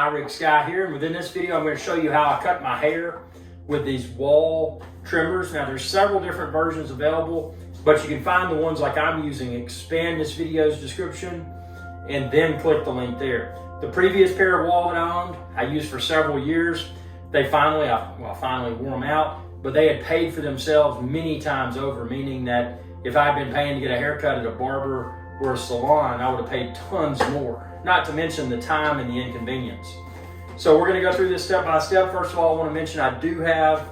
iRig Sky here, and within this video I'm going to show you how I cut my hair with these WAHL trimmers. Now there's several different versions available, but you can find the ones like I'm using. Expand this video's description and then click the link there. The previous pair of WAHL that I owned, I used for several years. They finally wore them out, but they had paid for themselves many times over, meaning that if I had been paying to get a haircut at a barber or a salon, I would have paid tons more, not to mention the time and the inconvenience. So we're gonna go through this step by step. First of all, I wanna mention I do have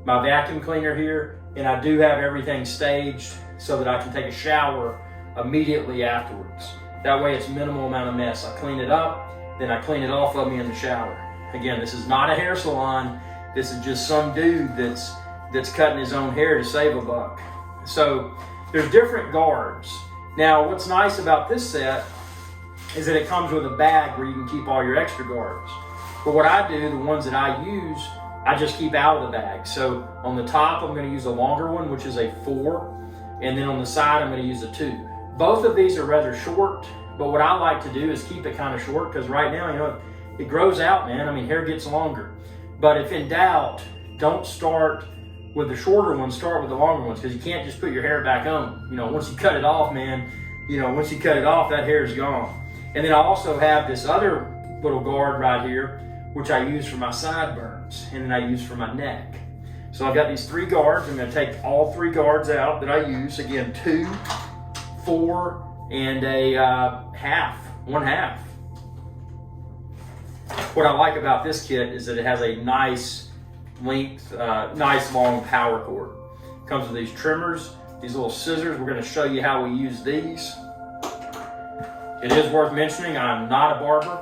my vacuum cleaner here, and I do have everything staged so that I can take a shower immediately afterwards. That way it's minimal amount of mess. I clean it up, then I clean it off of me in the shower. Again, this is not a hair salon. This is just some dude that's cutting his own hair to save a buck. So there's different guards. Now, what's nice about this set is that it comes with a bag where you can keep all your extra guards. But what I do, the ones that I use, I just keep out of the bag. So on the top, I'm gonna use a longer one, which is a 4. And then on the side, I'm gonna use a 2. Both of these are rather short, but what I like to do is keep it kind of short, because right now, you know, it grows out, man. I mean, hair gets longer. But if in doubt, don't start with the shorter ones, start with the longer ones, because you can't just put your hair back on. You know, once you cut it off, man, once you cut it off, that hair is gone. And then I also have this other little guard right here, which I use for my sideburns, and then I use for my neck. So I've got these 3 guards. I'm gonna take all 3 guards out that I use. Again, 2, 4, and a 1/2. What I like about this kit is that it has a nice length, nice long power cord. It comes with these trimmers, these little scissors. We're going to show you how we use these. It is worth mentioning, I'm not a barber,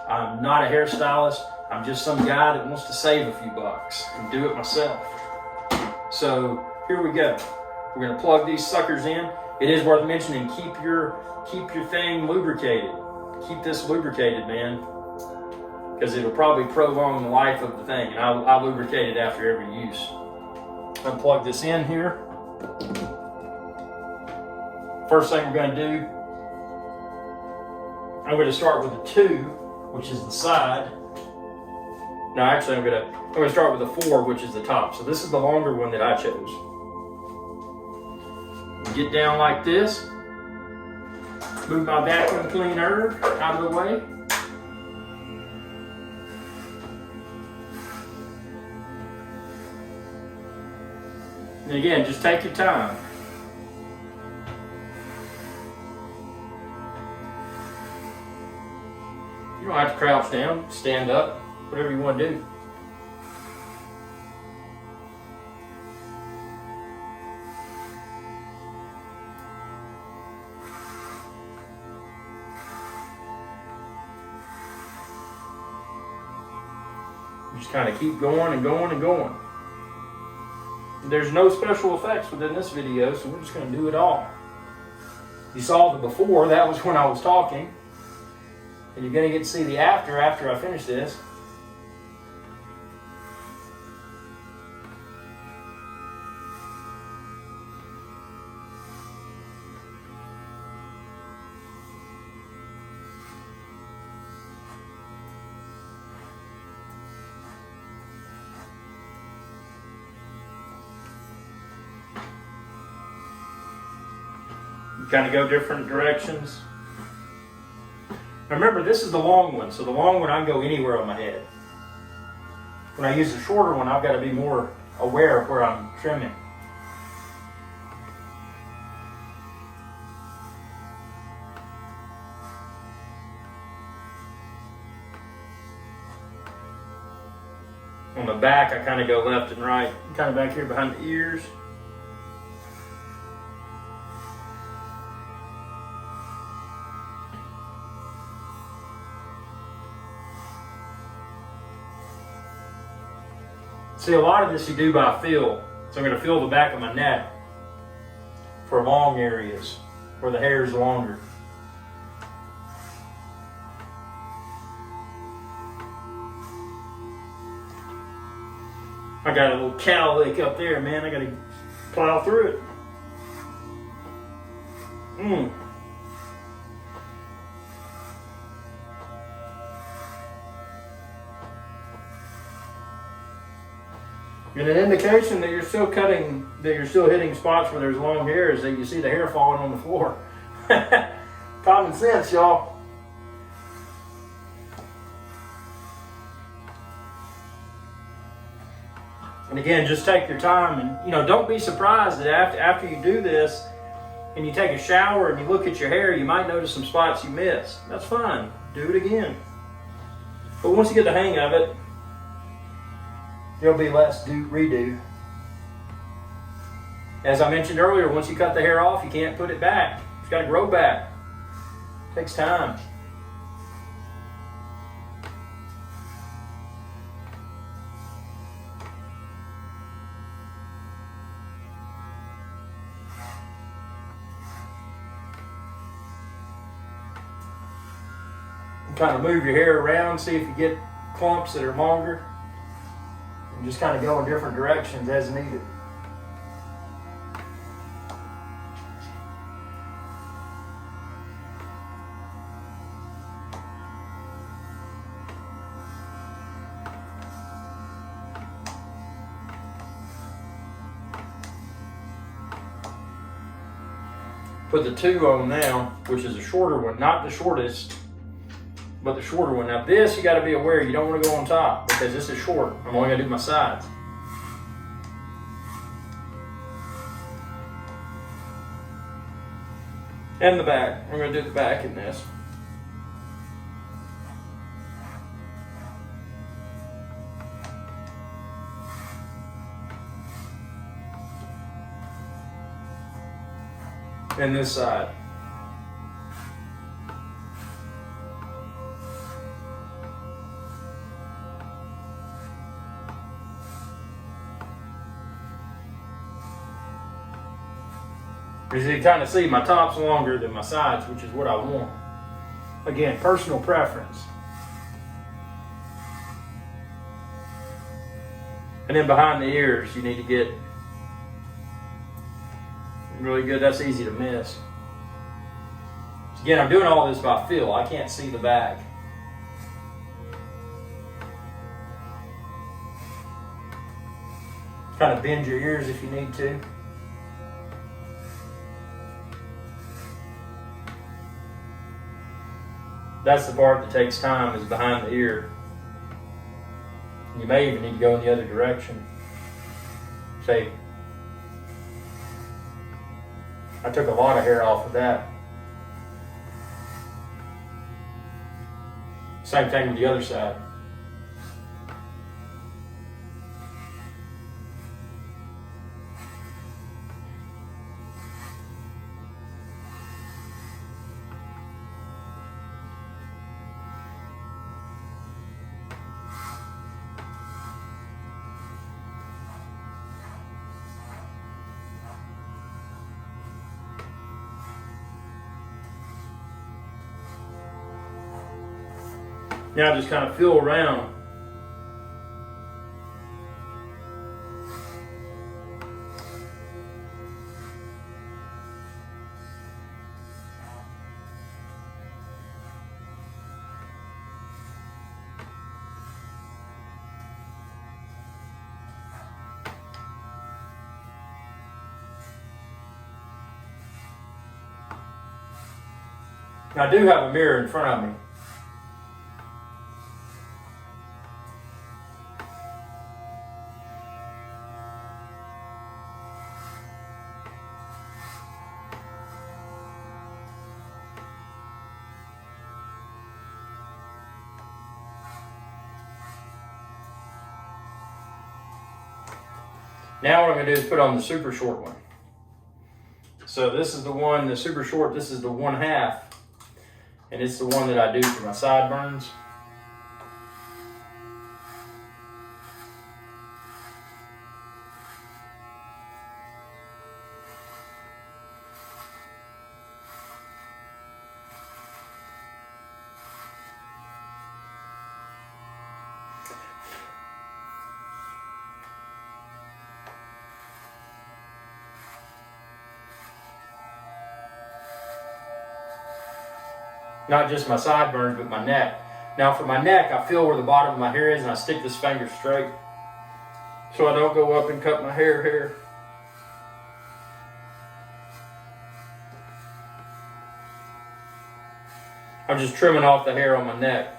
I'm not a hairstylist, I'm just some guy that wants to save a few bucks and do it myself. So here we go. We're going to plug these suckers in. It is worth mentioning, keep your thing lubricated. Keep this lubricated, man, because it'll probably prolong the life of the thing, and I'll lubricate it after every use. Unplug this in here. First thing we're going to do, I'm going to start with a 2, which is the side. No, actually, I'm going to start with a 4, which is the top. So this is the longer one that I chose. Get down like this. Move my vacuum cleaner out of the way. And again, just take your time. You don't have to crouch down, stand up, whatever you want to do. Just kind of keep going and going and going. There's no special effects within this video, so we're just going to do it all. You saw the before, that was when I was talking. And you're going to get to see the after I finish this. You kind of go different directions. Now remember, this is the long one, so the long one I can go anywhere on my head. When I use the shorter one, I've got to be more aware of where I'm trimming. On the back, I kind of go left and right, kind of back here behind the ears. See, a lot of this you do by feel. So I'm going to feel the back of my neck for long areas where the hair is longer. I got a little cowlick up there, man. I got to plow through it. And an indication that you're still cutting, that you're still hitting spots where there's long hair is that you see the hair falling on the floor. Common sense, y'all. And again, just take your time and, don't be surprised that after you do this and you take a shower and you look at your hair, you might notice some spots you missed. That's fine. Do it again. But once you get the hang of it, there'll be less redo. As I mentioned earlier, once you cut the hair off, you can't put it back. It's got to grow back. It takes time. Kind of move your hair around, see if you get clumps that are longer, and just kind of go in different directions as needed. Put the 2 on now, which is a shorter one, not the shortest, but the shorter one. Now this, you got to be aware, you don't want to go on top because this is short. I'm only going to do my sides. And the back. I'm going to do the back in this. And this side. As you can kind of see, my top's longer than my sides, which is what I want. Again, personal preference. And then behind the ears, you need to get really good. That's easy to miss. Again, I'm doing all this by feel. I can't see the back. Kind of bend your ears if you need to. That's the part that takes time, is behind the ear. You may even need to go in the other direction. Say, I took a lot of hair off of that. Same thing with the other side. Now just kind of feel around. Now I do have a mirror in front of me. Now what I'm going to do is put on the super short one. So this is the one, the super short, this is the 1/2. And it's the one that I do for my sideburns. Not just my sideburns, but my neck. Now for my neck, I feel where the bottom of my hair is and I stick this finger straight. so I don't go up and cut my hair here. I'm just trimming off the hair on my neck.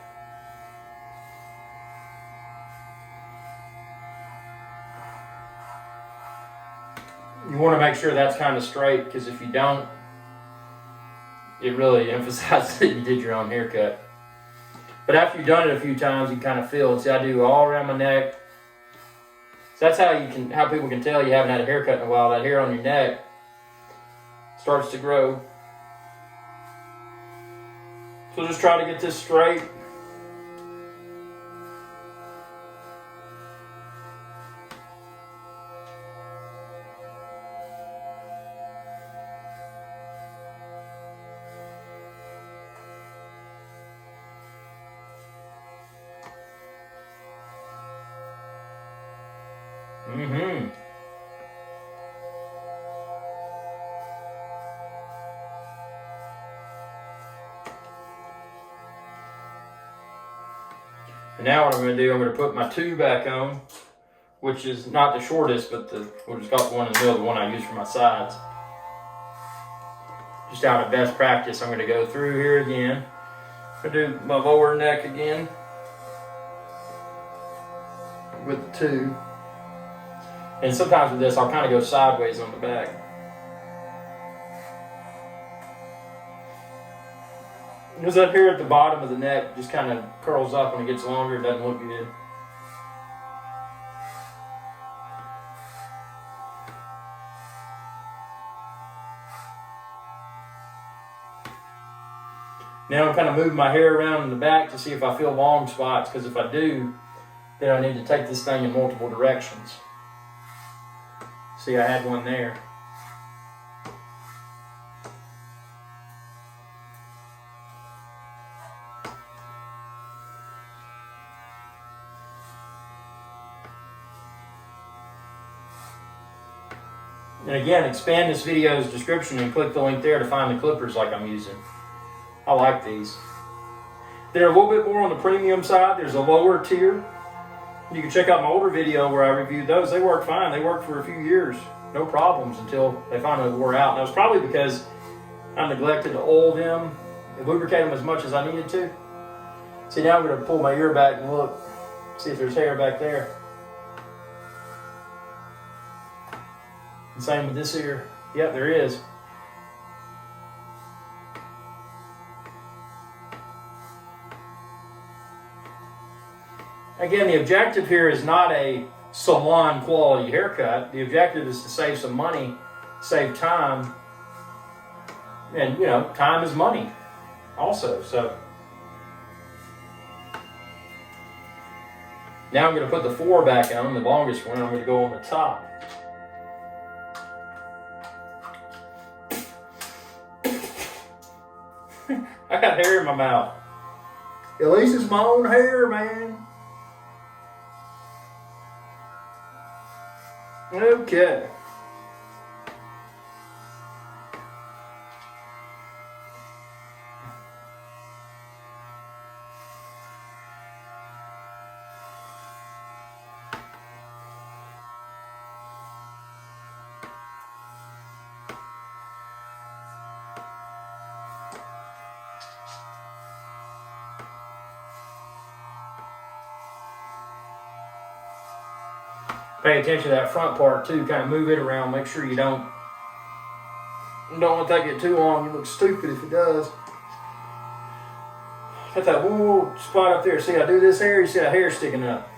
You want to make sure that's kind of straight, because if you don't, it really emphasizes that you did your own haircut. But after you've done it a few times, you kind of feel it. See, I do all around my neck. So that's how people can tell you haven't had a haircut in a while. That hair on your neck starts to grow. So just try to get this straight. And now what I'm going to do, I'm going to put my 2 back on, which is not the shortest, but we've just got the one in the middle, the one I use for my sides. Just out of best practice, I'm going to go through here again. I'm going to do my lower neck again with the 2. And sometimes with this, I'll kind of go sideways on the back. Because that hair at the bottom of the neck just kind of curls up when it gets longer. It doesn't look good. Now I'm kind of moving my hair around in the back to see if I feel long spots, because if I do, then I need to take this thing in multiple directions. See, I had one there. And again, expand this video's description and click the link there to find the clippers like I'm using. I like these. They're a little bit more on the premium side. There's a lower tier. You can check out my older video where I reviewed those. They work fine. They worked for a few years. No problems until they finally wore out. And that was probably because I neglected to oil them and lubricate them as much as I needed to. See, now I'm going to pull my ear back and look. See if there's hair back there. And same with this ear. Yep, there is. Again, the objective here is not a salon quality haircut. The objective is to save some money, save time. And, you know, time is money also. So now I'm going to put the 4 back on, the longest one. I'm going to go on the top. I got hair in my mouth. At least it's my own hair, man. Okay. Pay attention to that front part too. Kind of move it around. Make sure you don't let that get too long. You look stupid if it does. Got that one little spot up there. See, I do this hair. You see that hair sticking up.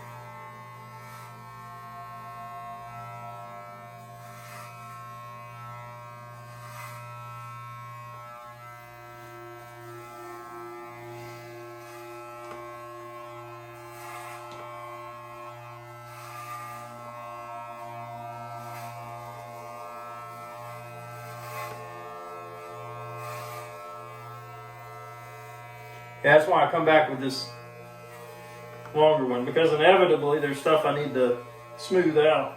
Yeah, that's why I come back with this longer one, because inevitably there's stuff I need to smooth out.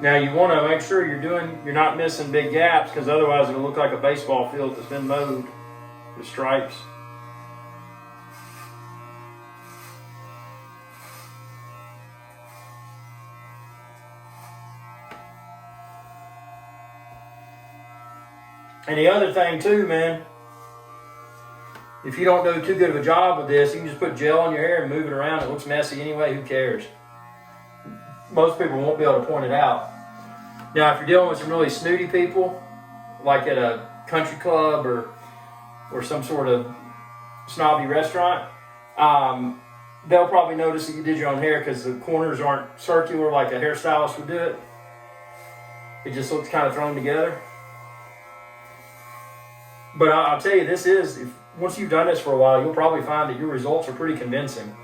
Now you want to make sure you're not missing big gaps, because otherwise it'll look like a baseball field that's been mowed with stripes. And the other thing too, man, if you don't do too good of a job with this, you can just put gel on your hair and move it around. It looks messy anyway, who cares? Most people won't be able to point it out. Now, if you're dealing with some really snooty people, like at a country club or some sort of snobby restaurant, they'll probably notice that you did your own hair because the corners aren't circular like a hairstylist would do it. It just looks kind of thrown together. But I'll tell you, once you've done this for a while, you'll probably find that your results are pretty convincing.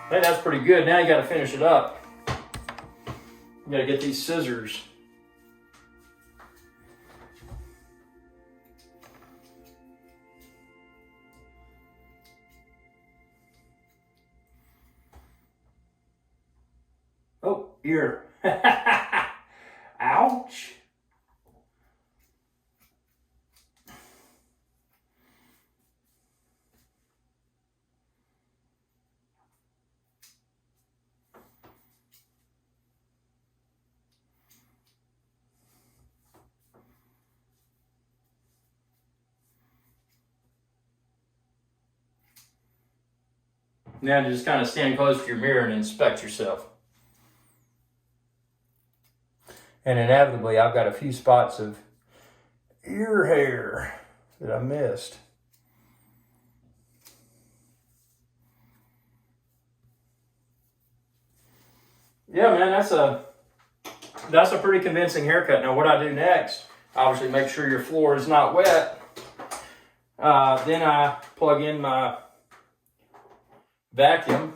I think that's pretty good. Now you got to finish it up. You got to get these scissors. Oh, ear. Ouch. Now just kind of stand close to your mirror and inspect yourself. And inevitably, I've got a few spots of ear hair that I missed. Yeah, man, that's a pretty convincing haircut. Now, what I do next, obviously make sure your floor is not wet. Then I plug in my vacuum.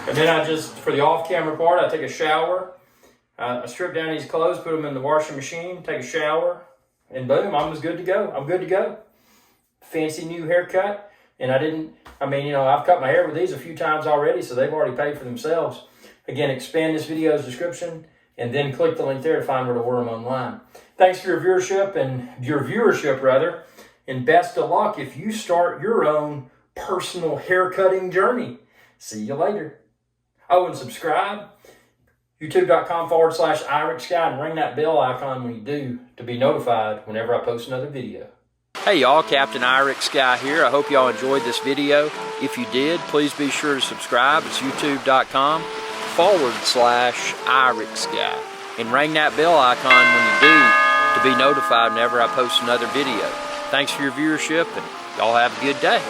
And then I just, for the off-camera part, I take a shower. I strip down these clothes, put them in the washing machine, take a shower, and boom, I'm good to go. I'm good to go. Fancy new haircut. And I've cut my hair with these a few times already, so they've already paid for themselves. Again, expand this video's description, and then click the link there to find where to order them online. Thanks for your viewership, and best of luck if you start your own personal haircutting journey. See you later. Oh, and subscribe, youtube.com/IrixGuy, and ring that bell icon when you do to be notified whenever I post another video. Hey y'all, Captain IrixGuy here. I hope y'all enjoyed this video. If you did, please be sure to subscribe. It's youtube.com/IrixGuy, and ring that bell icon when you do to be notified whenever I post another video. Thanks for your viewership, and y'all have a good day.